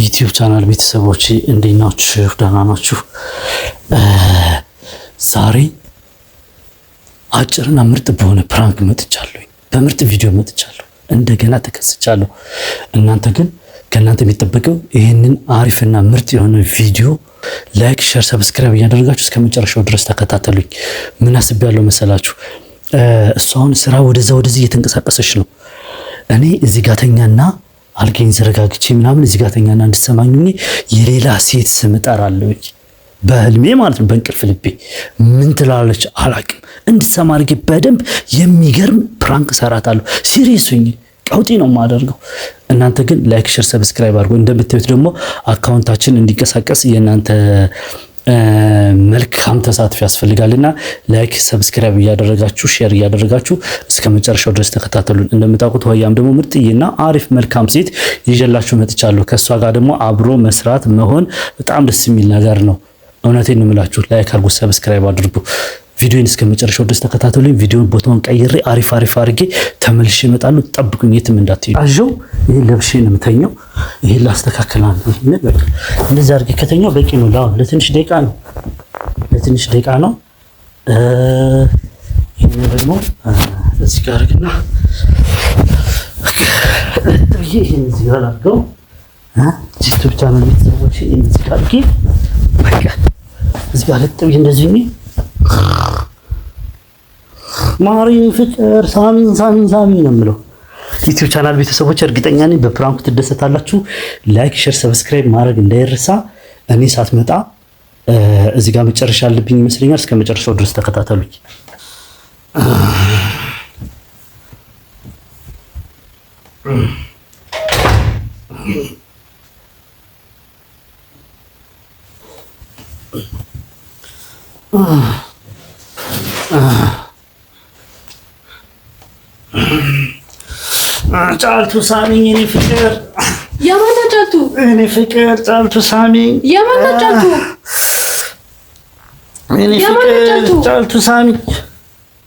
ዩቲዩብ ቻናል ቤተሰቦች እንዴት ናችሁ? ደህና ናችሁ? ዛሬ አጭርና ምርጥ በሆነ ፕራንክ መጥቻለሁ። በምርጥ ቪዲዮ መጥቻለሁ። እንደገና ተከስቻለሁ። እናንተ ግን ከእናንተ የሚጠበቀው ይህንን አሪፍና ምርጥ የሆነ ቪዲዮ ላይክ፣ ሼር፣ ሰብስክራይብ እያደረጋችሁ እስከ መጨረሻው ድረስ ተከታተሉኝ። ምን አስቤያለሁ መሰላችሁ? እሷ አሁን ስራ ወደዚህ እየተንቀሳቀሰች ነው። እኔ እዚህ ጋተኛና አልገኝ ዘረጋግቼ ምናምን እዚህ ጋተኛና እንድትሰማኝ የሌላ ሴት ስም እጠራለሁ። በህልሜ ማለት ነው፣ በእንቅልፍ ልቤ። ምን ትላለች አላቅም። እንድትሰማ አድርጌ በደንብ የሚገርም ፕራንክ ሰራታለሁ። ሲሪየስ ሆኜ ቀውጢ ነው የማደርገው። እናንተ ግን ላይክ፣ ሼር፣ ሰብስክራይብ አድርጉ። እንደምታዩት ደግሞ አካውንታችን እንዲንቀሳቀስ የእናንተ መልካም ተሳትፎ ያስፈልጋልና ላይክ፣ ሰብስክራይብ እያደረጋችሁ ሼር እያደረጋችሁ እስከ መጨረሻው ድረስ ተከታተሉን። እንደምታውቁት ሆያም ደግሞ ምርጥዬና አሪፍ መልካም ሴት ይዤላችሁ መጥቻለሁ። ከሷ ጋር ደግሞ አብሮ መስራት መሆን በጣም ደስ የሚል ነገር ነው። እውነቴን ነው የምላችሁ። ላይክ አድርጉ፣ ሰብስክራይብ አድርጉ። ቪዲዮን እስከ መጨረሻው ድረስ ተከታተሉኝ። ቪዲዮን ቦታውን ቀይሬ አሪፍ አድርጌ ተመልሼ እመጣለሁ። ጠብቁኝ፣ የትም እንዳትሄዱ። አጆ ይሄን ለብሼ ነው የምተኛው። ይሄን ላስተካክላል። ይሄን በቃ እንደዛ አድርጌ ከተኛው በቂ ነው። ለትንሽ ደቂቃ ነው፣ ይሄን ደግሞ እዚህ ጋር አድርግና ይሄን እዚህ ጋር አድርገው ዩቲዩብ ቻናል ቤተሰቦች እዚህ ጋር አድርጌ በቃ እዚህ ጋር ለጥብ እንደዚህ ነው። ማሪን ፍቅር ሳሚን ነው የምለው። ዩቲዩብ ቻናል ቤተሰቦች እርግጠኛ ነኝ በፕራንኩ ትደሰታላችሁ። ላይክ፣ ሼር፣ ሰብስክራይብ ማድረግ እንዳይረሳ። እኔ ሳትመጣ እዚህ ጋር መጨረሻ አለብኝ ይመስለኛል። እስከ መጨረሻው ድረስ ተከታተሉኝ። ጫልቱ ሳሚኝ እኔ ፍቅር። የማን ጫልቱ? እኔ ፍቅር ጫልቱ ሳሚኝ። የማን ጫልቱ? እኔ ፍቅር ጫልቱ ሳሚኝ።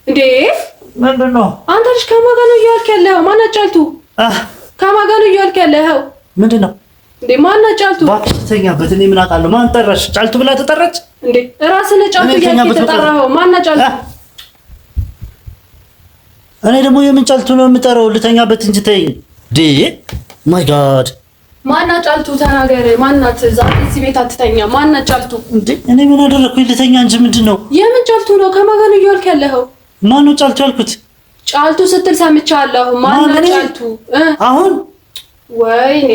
እንዴ ምንድን ነው? አንተ ልጅ ከማን ጋር ነው እያልክ ያለኸው? ማን ጫልቱ? ከማን ጋር ነው እያልክ ያለኸው? ምንድን ነው እንዴ? ማን ጫልቱ? እባክሽ ተኛበት። እኔ ምን አውቃለሁ? ማን ጠራሽ? ጫልቱ ብላ ተጠራች እንዴ? ራስህ ጫልቱ እያልክ ተጠራኸው? ማን ጫልቱ? እኔ ደግሞ የምን ጫልቱ ነው የምጠራው? ልተኛበት እንጂ ተይኝ። ዲ ማይ ጋድ ማን ጫልቱ? ተናገር። ማናት? ዛሬ እዚህ ቤት አትተኛ። ማን ጫልቱ? እንዴ እኔ ምን አደረኩኝ? ልተኛ እንጂ ምንድን ነው? የምን ጫልቱ ነው? ከማን ጋር ነው እያልክ ያለኸው? ማን ነው ጫልቱ ያልኩት? ጫልቱ ስትል ሰምቻለሁ። ማን ጫልቱ? አሁን ወይኔ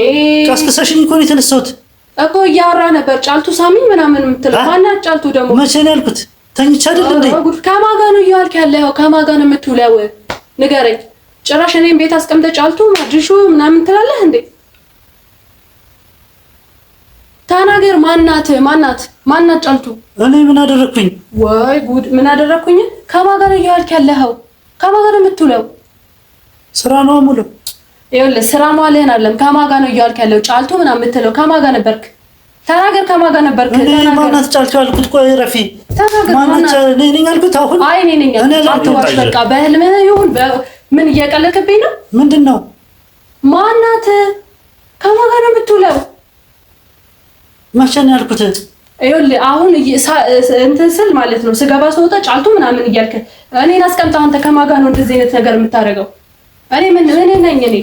ቀስቅሰሽኝ እኮ ነው የተነሳሁት እኮ። እያወራ ነበር ጫልቱ ሳሚኝ ምናምን የምትለው ማን ጫልቱ ደግሞ? መቼ ነው ያልኩት? ተኝቼ አይደል እንዴ? ከማን ጋር ነው እያልክ ያለኸው? ከማን ጋር ነው የምትውለው? ንገረኝ። ጭራሽ እኔም ቤት አስቀምጠህ ጫልቱ ማድርሹ ምናምን ትላለህ እንዴ? ተናገር። ማናት ጫልቱ? እኔ ምን አደረኩኝ? ወይ ጉድ! ምን አደረኩኝ? ከማን ጋር ነው እያልክ ያለኸው? ከማን ጋር ነው የምትውለው? ስራ ነው ሙሉ። ይኸውልህ ስራ ማለህን አይደለም፣ ከማን ጋር ነው እያልክ ያለው? ጫልቱ ምናምን የምትለው ከማን ጋር ነበርክ? ተናገር። ከማን ጋር ነበርክ? ተናገር። ማናት ጫልቱ ያልኩት? ቆይ ረፊ ተናገር። ማናት? እኔ ነኝ ያልኩት? አሁን አይ እኔ ነኝ ያልኩት። በቃ በህልምህ ይሁን ምን እያቀለድክብኝ ነው? ምንድነው? ማናት? ከማን ጋር ነው የምትውለው? መቼ ነው ያልኩት? ይኸውልህ አሁን እንትን ስል ማለት ነው ስገባ ስወጣ ጫልቱ ምናምን እያልክ እኔን አስቀምጠህ አንተ ከማን ጋር ነው እንደዚህ አይነት ነገር የምታደርገው? እኔ ምን ነኝ? እኔ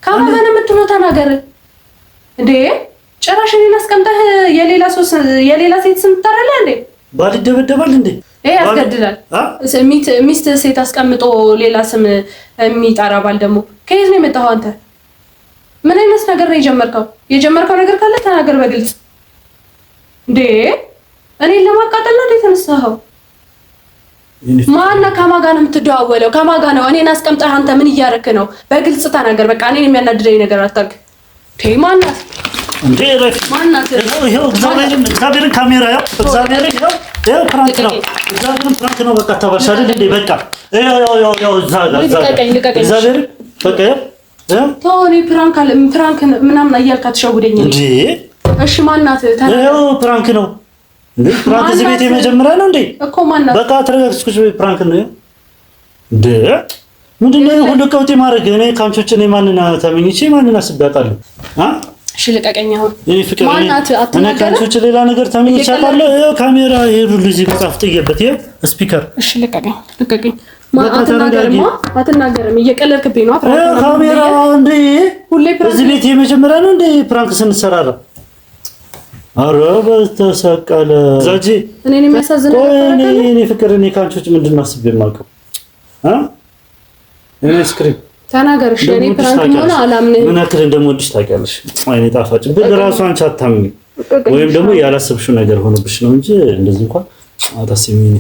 ከማን ጋር ነው የምትውለው? ተናገር እንዴ! ጭራሽ እኔን አስቀምጠህ የሌላ ሴት ስም ትጠራለህ እንዴ? ባል ይደበደባል እንዴ? ይሄ ያስገድላል። ሚስት ሴት አስቀምጦ ሌላ ስም የሚጠራ ባል ደግሞ ከየት ነው የመጣኸው አንተ? ምን አይነት ነገር ነው የጀመርከው? የጀመርከው ነገር ካለ ተናገር በግልጽ። እንዴ እኔን ለማቃጠል ነው የተነሳኸው? ማነው? ከማን ጋር ነው የምትደዋወለው? ከማን ጋር ነው? እኔን አስቀምጠህ አንተ ምን እያደረክ ነው? በግልጽ ተናገር። በቃ እኔን የሚያናድደኝ ነገር አታርግ። ማናት እንዴ? ረፊ ማናት? ይሄው እግዚአብሔርን ካሜራ ያው እግዚአብሔርን ይሄው ፕራንክ ነው። እግዚአብሔርን ፕራንክ ነው። በቃ ተባልሽ አይደል እንዴ? በቃ ያው ልቀቀኝ። እግዚአብሔርን በቃ ተወኔ ፕራንክ ምናምን እያልክ አትሸውደኝ እንዴ? እሺ ማናት? ይሄው ፕራንክ ነው እንዴ? ፕራንክ እዚህ ቤት የመጀመሪያ ነው እንዴ? እኮ ማናት? በቃ ተረጋግስኩሽ። ፕራንክ ነው እንዴ? ምንድነው ሁሉ ቀውጤ ማድረግ? እኔ ካንቾች እኔ ማንና ተመኝቼ ማንና አስቤያለሁ? እሺ ልቀቀኝ። አሁን እኔ ፍቅር ማናት አትናገር። ከአንቺ ሌላ ነገር ተመኝቻለሁ። ይኸው ካሜራ ይሄዱ እዚህ መጽሐፍ ጥየበት ይኸው ስፒከር። እሺ ልቀቀኝ። አትናገርም። እየቀለድክብኝ ነው። ካሜራ እንዴ ሁሌ እዚህ ቤት የመጀመሪያ ነው እንዴ ፕራንክ ስንሰራራ? ኧረ በተሰቀለ ዛጂ እኔን የሚያሳዝነው እኔ ፍቅር እኔ ከአንቺ ውጭ ምንድን ነው አስቤ የማውቀው? እኔ ስክሪን ተናገር። እሺ እኔ ፕራንክ ሆነ አላምንህም። ምን ያክል እንደምወድሽ ታውቂያለሽ። አይኔ ጣፋጭ ግን ራሱ አንቺ አታምኚ ወይም ደግሞ ያላሰብሽው ነገር ሆኖብሽ ነው እንጂ እንደዚህ እንኳን አታስቢኝ።